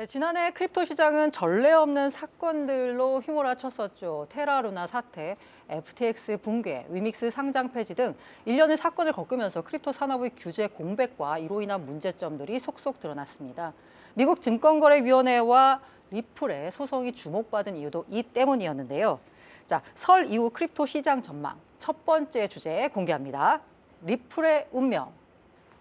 네, 지난해 크립토 시장은 전례 없는 사건들로 휘몰아쳤었죠. 테라루나 사태, FTX 붕괴, 위믹스 상장 폐지 등 일련의 사건을 겪으면서 크립토 산업의 규제 공백과 이로 인한 문제점들이 속속 드러났습니다. 미국 증권거래위원회와 리플의 소송이 주목받은 이유도 이 때문이었는데요. 자, 설 이후 크립토 시장 전망 첫 번째 주제 공개합니다. 리플의 운명.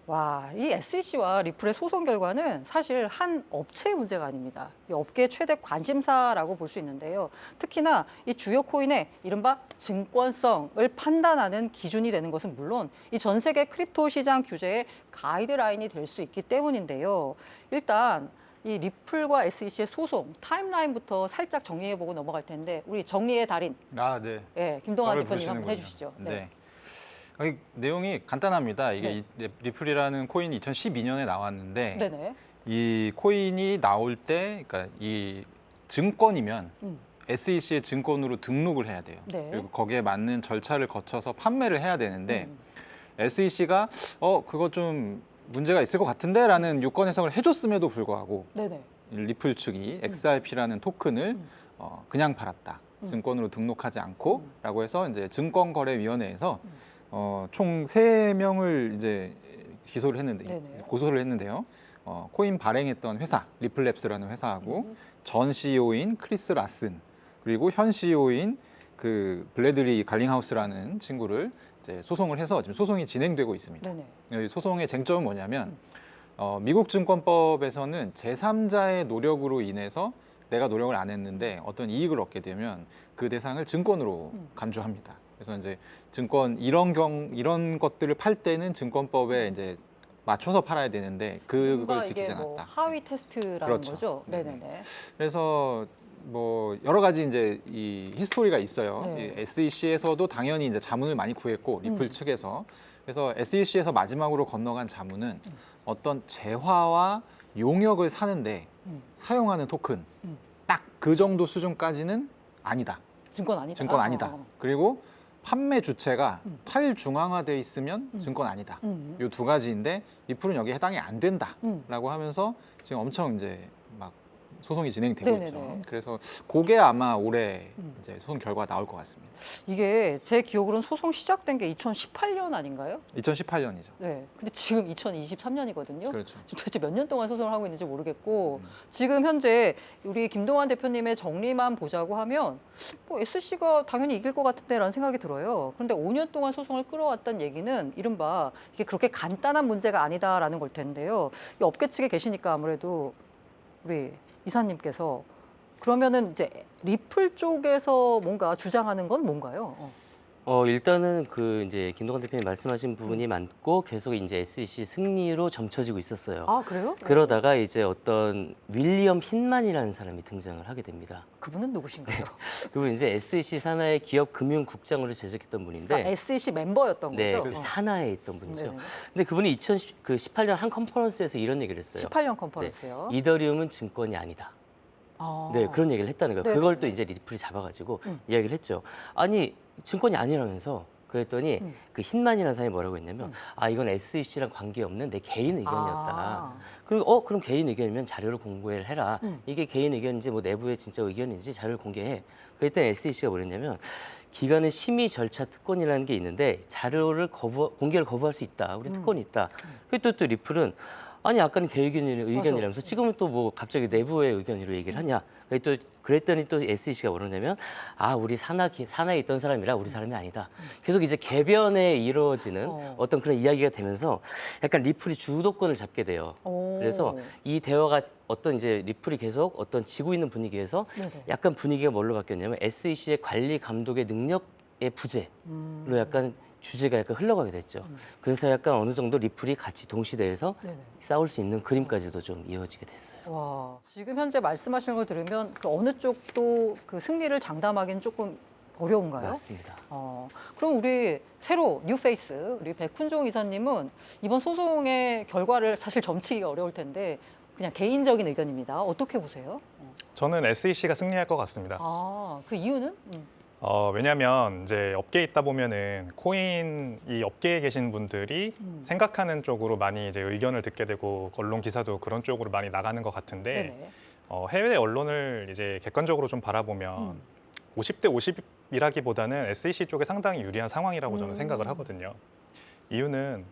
와, 이 SEC와 리플의 소송 결과는 사실 한 업체의 문제가 아닙니다. 이 업계의 최대 관심사라고 볼 수 있는데요. 특히나 이 주요 코인의 이른바 증권성을 판단하는 기준이 되는 것은 물론 이 전 세계 크립토 시장 규제의 가이드라인이 될 수 있기 때문인데요. 일단 이 리플과 SEC의 소송 타임라인부터 살짝 정리해보고 넘어갈 텐데 우리 정리의 달인, 네. 예, 김동완 답을 대표님 한번 부르시는군요. 해주시죠. 네. 내용이 간단합니다. 이게 리플이라는 코인이 2012년에 나왔는데 네네. 이 코인이 나올 때, 그러니까 이 증권이면 SEC의 증권으로 등록을 해야 돼요. 네. 그리고 거기에 맞는 절차를 거쳐서 판매를 해야 되는데 SEC가 그거 좀 문제가 있을 것 같은데라는 유권 해석을 해줬음에도 불구하고 네네. 리플 측이 XRP라는 토큰을 그냥 팔았다. 증권으로 등록하지 않고라고 해서 이제 증권거래위원회에서 총 3명을 이제 기소를 했는데 네네. 고소를 했는데요. 코인 발행했던 회사 리플랩스라는 회사하고 전 CEO인 크리스 라슨 그리고 현 CEO인 그 블래드리 갈링하우스라는 친구를 이제 소송을 해서 지금 소송이 진행되고 있습니다. 네네. 이 소송의 쟁점은 뭐냐면 미국 증권법에서는 제3자의 노력으로 인해서 내가 노력을 안 했는데 어떤 이익을 얻게 되면 그 대상을 증권으로 간주합니다. 그래서 이제 증권 이런 것들을 팔 때는 증권법에 이제 맞춰서 팔아야 되는데 그걸 지키지 이게 않았다. 뭐 하위 테스트라는 그렇죠. 거죠. 네네. 네네네. 그래서 뭐 여러 가지 이제 이 히스토리가 있어요. 네. 이 SEC에서도 당연히 이제 자문을 많이 구했고 리플 측에서 그래서 SEC에서 마지막으로 건너간 자문은 어떤 재화와 용역을 사는데 사용하는 토큰 딱 그 정도 수준까지는 아니다. 증권 아니다. 증권 아니다. 그리고 판매 주체가 탈중앙화돼 있으면 증권 아니다. 이 두 가지인데 리플은 여기에 해당이 안 된다라고 하면서 지금 엄청 이제 막 소송이 진행되고 네네네. 있죠. 그래서 그게 아마 올해 이제 소송 결과가 나올 것 같습니다. 이게 제 기억으로는 소송 시작된 게 2018년 아닌가요? 2018년이죠. 네. 근데 지금 2023년이거든요. 그렇죠. 지금 도대체 몇 년 동안 소송을 하고 있는지 모르겠고 지금 현재 우리 김동완 대표님의 정리만 보자고 하면 뭐 SC가 당연히 이길 것 같은데라는 생각이 들어요. 그런데 5년 동안 소송을 끌어왔던 얘기는 이른바 이게 그렇게 간단한 문제가 아니다라는 걸 텐데요. 이 업계 측에 계시니까 아무래도 우리 이사님께서 그러면은 이제 리플 쪽에서 뭔가 주장하는 건 뭔가요? 일단은 그 이제 김동완 대표님 말씀하신 부분이 맞고 계속 이제 SEC 승리로 점쳐지고 있었어요. 아, 그래요? 그러다가 이제 어떤 윌리엄 힌만이라는 사람이 등장을 하게 됩니다. 그분은 누구신가요? 그분 이제 SEC 산하의 기업 금융국장으로 재직했던 분인데, 그러니까 SEC 멤버였던 네, 거죠? 그 산하에 있던 분이죠. 네네. 근데 그분이 2018년 한 컨퍼런스에서 이런 얘기를 했어요. 18년 컨퍼런스요. 네, 이더리움은 증권이 아니다. 아. 네, 그런 얘기를 했다는 거예요. 네네네. 그걸 또 이제 리플이 잡아가지고 이야기를 했죠. 아니, 증권이 아니라면서. 그랬더니 그 힌만이라는 사람이 뭐라고 했냐면 이건 SEC랑 관계없는 내 개인 의견이었다. 아. 그리고 그럼 개인 의견이면 자료를 공개를 해라. 이게 개인 의견인지 뭐 내부의 진짜 의견인지 자료를 공개해. 그랬더니 SEC가 뭐랬냐면 기관의 심의 절차 특권이라는 게 있는데 자료를 공개를 거부할 수 있다. 우리 특권이 있다. 그리고 또 리플은 아니 아까는 개인 의견이라면서 지금은 또 뭐 갑자기 내부의 의견으로 얘기를 하냐. 그랬더니 또 SEC가 뭐라냐면 우리 산하에 있던 사람이라 우리 사람이 아니다. 계속 이제 개변에 이루어지는 어떤 그런 이야기가 되면서 약간 리플이 주도권을 잡게 돼요. 그래서 이 대화가 어떤 이제 리플이 계속 어떤 지고 있는 분위기에서 네네. 약간 분위기가 뭘로 바뀌었냐면 SEC의 관리 감독의 능력의 부재로 약간 주제가 약간 흘러가게 됐죠. 그래서 약간 어느 정도 리플이 같이 동시대에서 네네. 싸울 수 있는 그림까지도 좀 이어지게 됐어요. 와, 지금 현재 말씀하시는 걸 들으면 그 어느 쪽도 그 승리를 장담하기는 조금 어려운가요? 맞습니다. 그럼 우리 새로 뉴페이스 우리 백훈종 이사님은 이번 소송의 결과를 사실 점치기가 어려울 텐데 그냥 개인적인 의견입니다. 어떻게 보세요? 저는 SEC가 승리할 것 같습니다. 그 이유는? 왜냐하면 이제 업계에 있다 보면은 코인 이 업계에 계신 분들이 생각하는 쪽으로 많이 이제 의견을 듣게 되고 언론 기사도 그런 쪽으로 많이 나가는 것 같은데 네네. 해외 언론을 이제 객관적으로 좀 바라보면 50대 50이라기보다는 SEC 쪽에 상당히 유리한 상황이라고 저는 생각을 하거든요. 이유는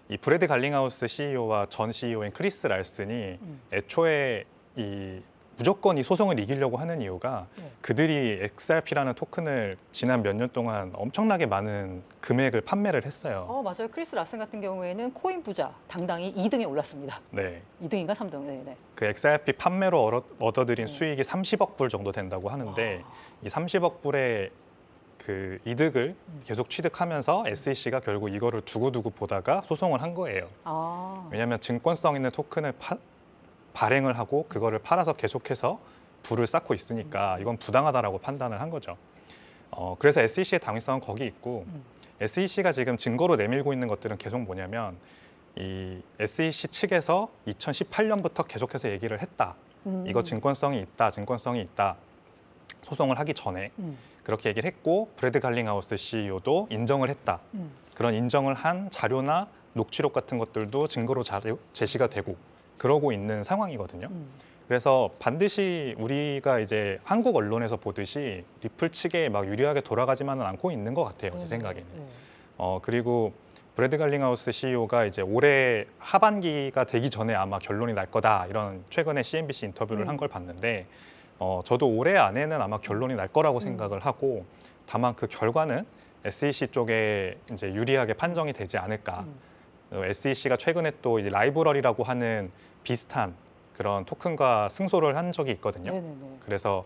이 브래드 갈링하우스 CEO와 전 CEO인 크리스 랄슨이 애초에 이 무조건 이 소송을 이기려고 하는 이유가 네. 그들이 XRP라는 토큰을 지난 몇 년 동안 엄청나게 많은 금액을 판매를 했어요. 맞아요. 크리스 라슨 같은 경우에는 코인 부자 당당히 2등에 올랐습니다. 네. 2등인가 3등. 네네. 그 XRP 판매로 얻어들인 수익이 30억 불 정도 된다고 하는데 이 30억 불의 그 이득을 계속 취득하면서 SEC가 결국 이거를 두고두고 보다가 소송을 한 거예요. 왜냐하면 증권성 있는 토큰을 발행을 하고 그거를 팔아서 계속해서 부를 쌓고 있으니까 이건 부당하다라고 판단을 한 거죠. 그래서 SEC의 당위성은 거기 있고 SEC가 지금 증거로 내밀고 있는 것들은 계속 뭐냐면 이 SEC 측에서 2018년부터 계속해서 얘기를 했다. 이거 증권성이 있다. 소송을 하기 전에 그렇게 얘기를 했고 브래드 갈링하우스 CEO도 인정을 했다. 그런 인정을 한 자료나 녹취록 같은 것들도 증거로 제시가 되고 그러고 있는 상황이거든요. 그래서 반드시 우리가 이제 한국 언론에서 보듯이 리플 측에 막 유리하게 돌아가지만은 않고 있는 것 같아요. 제 생각에는. 그리고 브래드 갈링하우스 CEO가 이제 올해 하반기가 되기 전에 아마 결론이 날 거다 이런 최근에 CNBC 인터뷰를 한 걸 봤는데 저도 올해 안에는 아마 결론이 날 거라고 생각을 하고 다만 그 결과는 SEC 쪽에 이제 유리하게 판정이 되지 않을까. SEC가 최근에 또 이제 라이브러리라고 하는 비슷한 그런 토큰과 승소를 한 적이 있거든요. 네네네. 그래서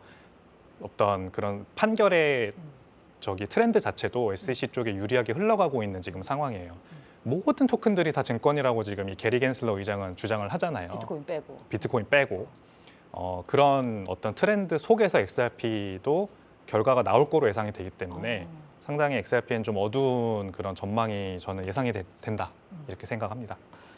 어떤 그런 판결의 트렌드 자체도 SEC 쪽에 유리하게 흘러가고 있는 지금 상황이에요. 모든 토큰들이 다 증권이라고 지금 이 게리 겐슬러 의장은 주장을 하잖아요. 비트코인 빼고. 그런 어떤 트렌드 속에서 XRP도 결과가 나올 거로 예상이 되기 때문에 상당히 XRP는 좀 어두운 그런 전망이 저는 예상이 된다 이렇게 생각합니다.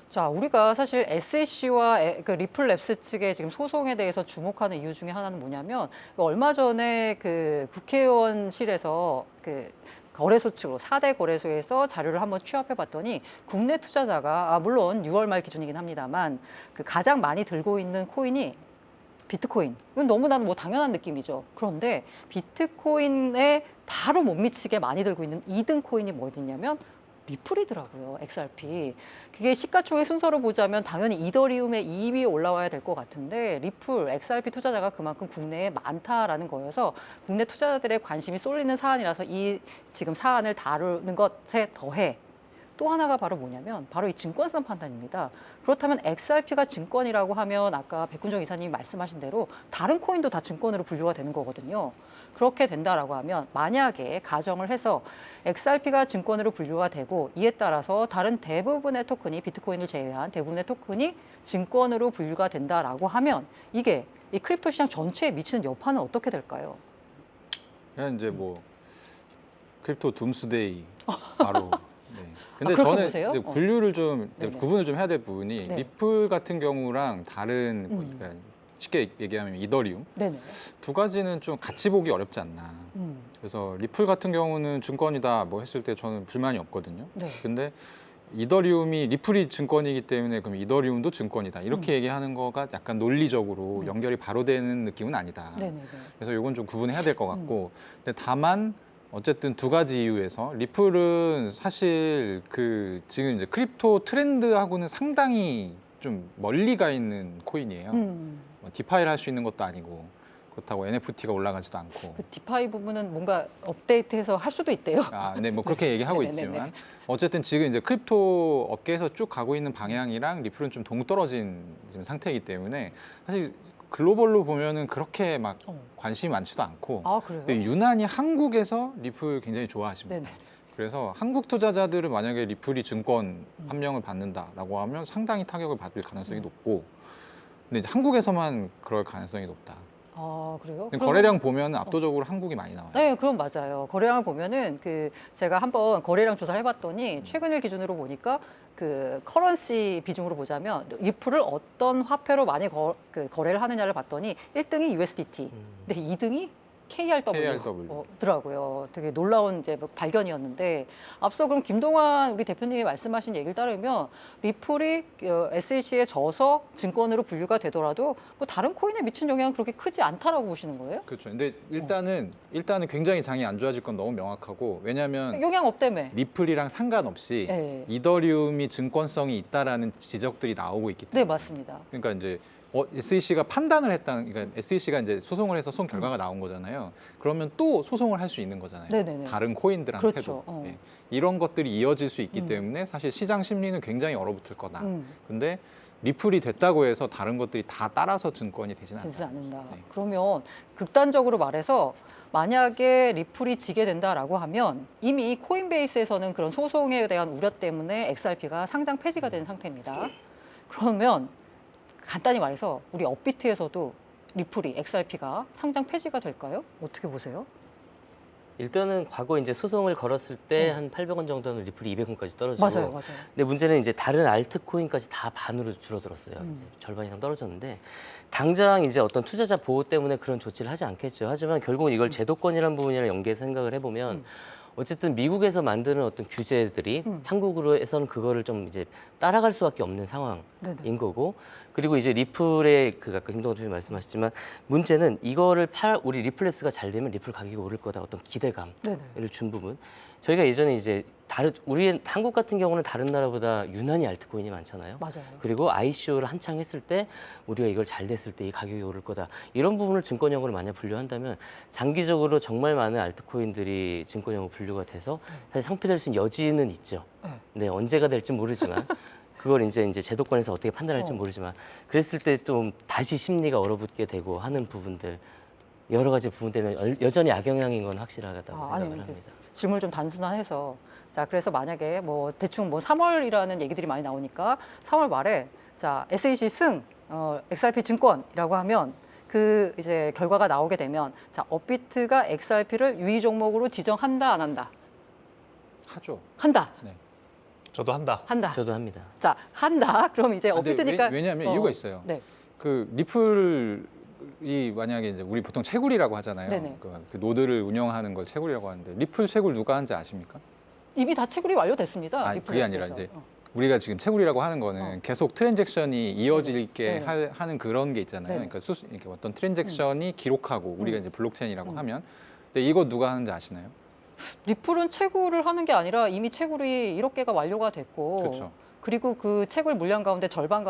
자, 우리가 사실 SEC와 그 리플랩스 측의 지금 소송에 대해서 주목하는 이유 중에 하나는 뭐냐면 얼마 전에 그 국회의원실에서 그 거래소 측으로 4대 거래소에서 자료를 한번 취합해 봤더니 국내 투자자가 물론 6월 말 기준이긴 합니다만 그 가장 많이 들고 있는 코인이 비트코인. 이건 너무나도 뭐 당연한 느낌이죠. 그런데 비트코인에 바로 못 미치게 많이 들고 있는 2등 코인이 뭐였냐면 리플이더라고요. XRP. 그게 시가총액 순서로 보자면 당연히 이더리움의 2위에 올라와야 될 것 같은데 리플, XRP 투자자가 그만큼 국내에 많다라는 거여서 국내 투자자들의 관심이 쏠리는 사안이라서 이 지금 사안을 다루는 것에 더해 또 하나가 바로 뭐냐면 바로 이 증권성 판단입니다. 그렇다면 XRP가 증권이라고 하면 아까 백훈정 이사님이 말씀하신 대로 다른 코인도 다 증권으로 분류가 되는 거거든요. 그렇게 된다라고 하면 만약에 가정을 해서 XRP가 증권으로 분류가 되고 이에 따라서 다른 대부분의 토큰이 비트코인을 제외한 대부분의 토큰이 증권으로 분류가 된다라고 하면 이게 이 크립토 시장 전체에 미치는 여파는 어떻게 될까요? 그냥 이제 뭐 크립토 둠스데이 바로. 네. 근데 그렇게 저는 보세요? 이제 분류를 좀 네네. 구분을 좀 해야 될 부분이 네. 리플 같은 경우랑 다른 뭐 그러니까 쉽게 얘기하면 이더리움 네네. 두 가지는 좀 같이 보기 어렵지 않나. 그래서 리플 같은 경우는 증권이다 뭐 했을 때 저는 불만이 없거든요. 네. 근데 이더리움이 리플이 증권이기 때문에 그럼 이더리움도 증권이다 이렇게 얘기하는 거가 약간 논리적으로 연결이 바로 되는 느낌은 아니다. 네네네. 그래서 이건 좀 구분해야 될 것 같고 근데 다만 어쨌든 두 가지 이유에서 리플은 사실 그 지금 이제 크립토 트렌드하고는 상당히 좀 멀리 가 있는 코인이에요. 뭐 디파이를 할 수 있는 것도 아니고 그렇다고 NFT가 올라가지도 않고. 그 디파이 부분은 뭔가 업데이트해서 할 수도 있대요. 네, 뭐 그렇게 얘기하고 네네네네. 있지만 어쨌든 지금 이제 크립토 업계에서 쭉 가고 있는 방향이랑 리플은 좀 동떨어진 지금 상태이기 때문에 사실 글로벌로 보면은 그렇게 막 관심이 많지도 않고. 그래요? 근데 유난히 한국에서 리플 굉장히 좋아하십니다. 네네. 그래서 한국 투자자들은 만약에 리플이 증권 함령을 받는다라고 하면 상당히 타격을 받을 가능성이 높고, 근데 이제 한국에서만 그럴 가능성이 높다. 그래요? 거래량 보면 압도적으로 한국이 많이 나와요. 네, 그럼 맞아요. 거래량을 보면은 제가 한번 거래량 조사를 해봤더니 최근일 기준으로 보니까 그 커런시 비중으로 보자면 리플을 어떤 화폐로 많이 거래를 하느냐를 봤더니 1등이 USDT, 근데 2등이 KRW 더라고요. 되게 놀라운 이제 발견이었는데 앞서 그럼 김동완 우리 대표님이 말씀하신 얘기를 따르면 리플이 SEC에 져서 증권으로 분류가 되더라도 뭐 다른 코인에 미친 영향은 그렇게 크지 않다라고 보시는 거예요? 그렇죠. 근데 일단은 굉장히 장이 안 좋아질 건 너무 명확하고 왜냐하면 영향 없다며. 리플이랑 상관없이 네. 이더리움이 증권성이 있다라는 지적들이 나오고 있기 때문에 네, 맞습니다. 그러니까 이제 SEC가 판단을 했다는 그러니까 SEC가 이제 소송을 해서 소송 결과가 나온 거잖아요. 그러면 또 소송을 할 수 있는 거잖아요. 네네네. 다른 코인들한테도 그렇죠. 예. 이런 것들이 이어질 수 있기 때문에 사실 시장 심리는 굉장히 얼어붙을 거다. 근데 리플이 됐다고 해서 다른 것들이 다 따라서 증권이 되지는 되지 않아요. 않는다. 네. 그러면 극단적으로 말해서 만약에 리플이 지게 된다라고 하면 이미 코인베이스에서는 그런 소송에 대한 우려 때문에 XRP가 상장 폐지가 된 상태입니다. 그러면 간단히 말해서 우리 업비트에서도 리플이 XRP가 상장 폐지가 될까요? 어떻게 보세요? 일단은 과거 이제 소송을 걸었을 때 네. 한 800원 정도는 리플이 200원까지 떨어지고 맞아요. 근데 문제는 이제 다른 알트코인까지 다 반으로 줄어들었어요. 음. 이제 절반 이상 떨어졌는데 당장 이제 어떤 투자자 보호 때문에 그런 조치를 하지 않겠죠. 하지만 결국은 이걸 제도권이라는 부분이랑 연계해서 생각을 해보면 어쨌든 미국에서 만드는 어떤 규제들이 한국으로 해서는 그거를 좀 이제 따라갈 수밖에 없는 상황인 네네. 거고 그리고 이제 리플의 그 아까 김동완 대표님 말씀하셨지만 문제는 이거를 우리 리플랩스가 잘 되면 리플 가격이 오를 거다 어떤 기대감을 네네. 준 부분 저희가 예전에 이제 우리 한국 같은 경우는 다른 나라보다 유난히 알트코인이 많잖아요. 맞아요. 그리고 ICO를 한창 했을 때 우리가 이걸 잘 됐을 때 이 가격이 오를 거다. 이런 부분을 증권형으로 만약 분류한다면 장기적으로 정말 많은 알트코인들이 증권형으로 분류가 돼서 사실 상폐될 수 있는 여지는 있죠. 네. 네, 언제가 될지 모르지만 그걸 이제 제도권에서 어떻게 판단할지 모르지만 그랬을 때 좀 다시 심리가 얼어붙게 되고 하는 부분들 여러 가지 부분 때문에 여전히 악영향인 건 확실하다고 생각을 아니, 합니다. 질문을 좀 단순화해서 자 그래서 만약에 뭐 대충 뭐 3월이라는 얘기들이 많이 나오니까 3월 말에 자 SEC 승 XRP 증권이라고 하면 그 이제 결과가 나오게 되면 자 업비트가 XRP를 유의 종목으로 지정한다 안 한다? 하죠. 한다. 네. 저도 한다. 한다. 저도 합니다. 자 한다. 그럼 이제 근데 업비트니까 왜냐하면 이유가 있어요. 네. 그 리플이 만약에 이제 우리 보통 채굴이라고 하잖아요. 네네. 그 노드를 운영하는 걸 채굴이라고 하는데 리플 채굴 누가 하는지 아십니까? 이미 다 채굴이 완료됐습니다. 아니, 그게 아니라 리플렉스에서. 이제 우리가 지금 채굴이라고 하는 거는 계속 트랜잭션이 이어지게 네네. 하는 그런 게 있잖아요. 네네. 그러니까 이렇게 어떤 트랜잭션이 기록하고 우리가 이제 블록체인이라고 하면 근데 이거 누가 하는지 아시나요? 리플은 채굴을 하는 게 아니라 이미 채굴이 1억 개가 완료가 됐고 그렇죠. 그리고 그 채굴 물량 가운데 절반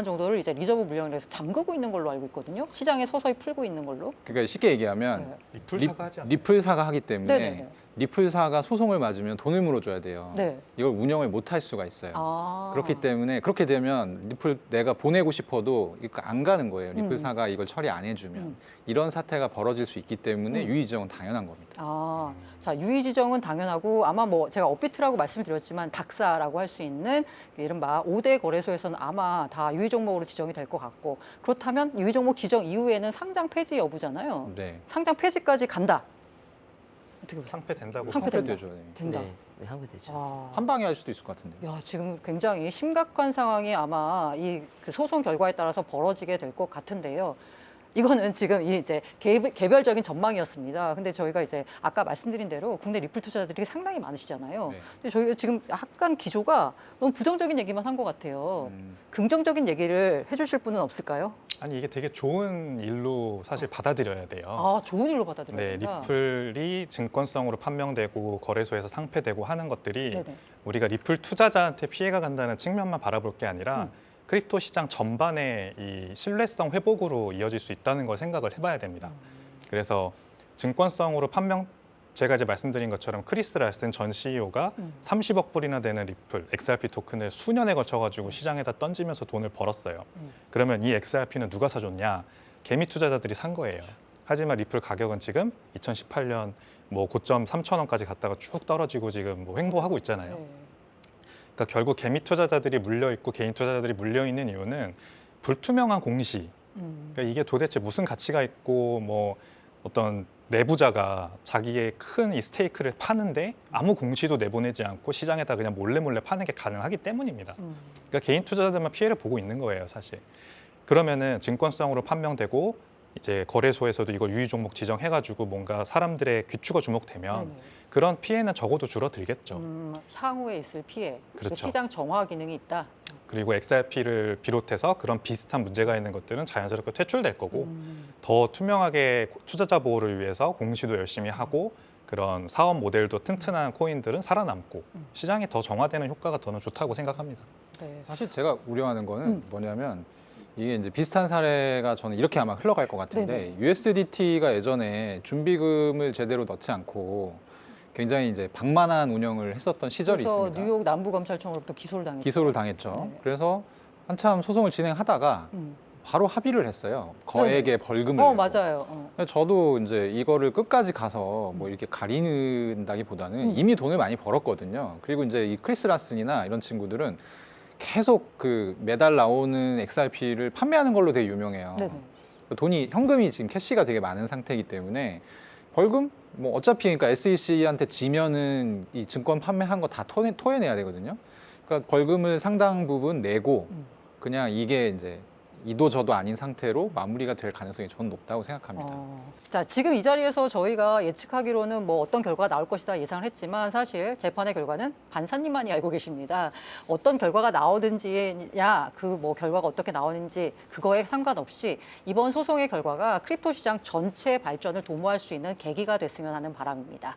정도를 이제 리저브 물량을 해서 잠그고 있는 걸로 알고 있거든요. 시장에 서서히 풀고 있는 걸로. 그러니까 쉽게 얘기하면 네. 리플사가 하지 않나요? 리플사가 하기 때문에 네네네. 리플사가 소송을 맞으면 돈을 물어줘야 돼요. 네. 이걸 운영을 못 할 수가 있어요. 아. 그렇기 때문에 그렇게 되면 리플 내가 보내고 싶어도 이거 안 가는 거예요. 리플사가 이걸 처리 안 해주면 이런 사태가 벌어질 수 있기 때문에 유의지정은 당연한 겁니다. 아, 자 유의 지정은 당연하고 아마 뭐 제가 업비트라고 말씀드렸지만 닥사라고 할 수 있는 이른바 5대 거래소에서는 아마 다 유의 종목으로 지정이 될 것 같고 그렇다면 유의 종목 지정 이후에는 상장 폐지 여부잖아요. 네, 상장 폐지까지 간다. 어떻게 보세요? 상폐된다고. 상폐된다. 상폐되죠. 네. 된다. 네, 하게 되죠. 아. 한 방에 할 수도 있을 것 같은데. 야, 지금 굉장히 심각한 상황이 아마 이 그 소송 결과에 따라서 벌어지게 될 것 같은데요. 이거는 지금 이제 개별적인 전망이었습니다. 근데 저희가 이제 아까 말씀드린 대로 국내 리플 투자자들이 상당히 많으시잖아요. 네. 근데 저희가 지금 약간 기조가 너무 부정적인 얘기만 한 것 같아요. 음, 긍정적인 얘기를 해주실 분은 없을까요? 아니 이게 되게 좋은 일로 사실 받아들여야 돼요. 아, 좋은 일로 네, 받아들여야 된다. 리플이 증권성으로 판명되고 거래소에서 상폐되고 하는 것들이 네네. 우리가 리플 투자자한테 피해가 간다는 측면만 바라볼 게 아니라 크립토 시장 전반의 이 신뢰성 회복으로 이어질 수 있다는 걸 생각을 해봐야 됩니다. 그래서 증권성으로 제가 이제 말씀드린 것처럼 크리스 랄슨 전 CEO가 30억 불이나 되는 리플, XRP 토큰을 수년에 걸쳐가지고 시장에다 던지면서 돈을 벌었어요. 그러면 이 XRP는 누가 사줬냐? 개미 투자자들이 산 거예요. 하지만 리플 가격은 지금 2018년 뭐 고점 3,000원까지 갔다가 쭉 떨어지고 지금 뭐 횡보하고 있잖아요. 네. 그러니까 결국 개미 투자자들이 물려 있고 개인 투자자들이 물려 있는 이유는 불투명한 공시. 그러니까 이게 도대체 무슨 가치가 있고 뭐 어떤 내부자가 자기의 큰 이 스테이크를 파는데 아무 공시도 내보내지 않고 시장에다 그냥 몰래 파는 게 가능하기 때문입니다. 그러니까 개인 투자자들만 피해를 보고 있는 거예요, 사실. 그러면은 증권성으로 판명되고 이제 거래소에서도 이걸 유의 종목 지정해가지고 뭔가 사람들의 귀추가 주목되면 네네. 그런 피해는 적어도 줄어들겠죠. 향후에 있을 피해, 그렇죠. 시장 정화 기능이 있다. 그리고 XRP를 비롯해서 그런 비슷한 문제가 있는 것들은 자연스럽게 퇴출될 거고 음. 더 투명하게 투자자 보호를 위해서 공시도 열심히 하고 그런 사업 모델도 튼튼한 코인들은 살아남고 시장이 더 정화되는 효과가 더는 좋다고 생각합니다. 네. 사실 제가 우려하는 거는 뭐냐면 이게 이제 비슷한 사례가 저는 이렇게 아마 흘러갈 것 같은데 네네. USDT가 예전에 준비금을 제대로 넣지 않고 굉장히 이제 방만한 운영을 했었던 시절이 그래서 있습니다. 뉴욕 남부검찰청으로부터 기소를 당했죠. 기소를 당했죠. 네. 그래서 한참 소송을 진행하다가 바로 합의를 했어요. 거액의 벌금을. 내고. 맞아요. 근데 저도 이제 이거를 끝까지 가서 뭐 이렇게 가리는다기보다는 이미 돈을 많이 벌었거든요. 그리고 이제 이 크리스 라슨이나 이런 친구들은 계속 그 매달 나오는 XRP를 판매하는 걸로 되게 유명해요. 네네. 돈이 현금이 지금 캐시가 되게 많은 상태이기 때문에 벌금 뭐 어차피 그러니까 SEC한테 지면은 이 증권 판매한 거 다 토해내야 되거든요. 그러니까 벌금을 상당 부분 내고 그냥 이게 이제 이도저도 아닌 상태로 마무리가 될 가능성이 저는 높다고 생각합니다. 자, 지금 이 자리에서 저희가 예측하기로는 뭐 어떤 결과가 나올 것이다 예상을 했지만 사실 재판의 결과는 판사님만이 알고 계십니다. 어떤 결과가 나오든지냐, 그 뭐 결과가 어떻게 나오는지 그거에 상관없이 이번 소송의 결과가 크립토 시장 전체 발전을 도모할 수 있는 계기가 됐으면 하는 바람입니다.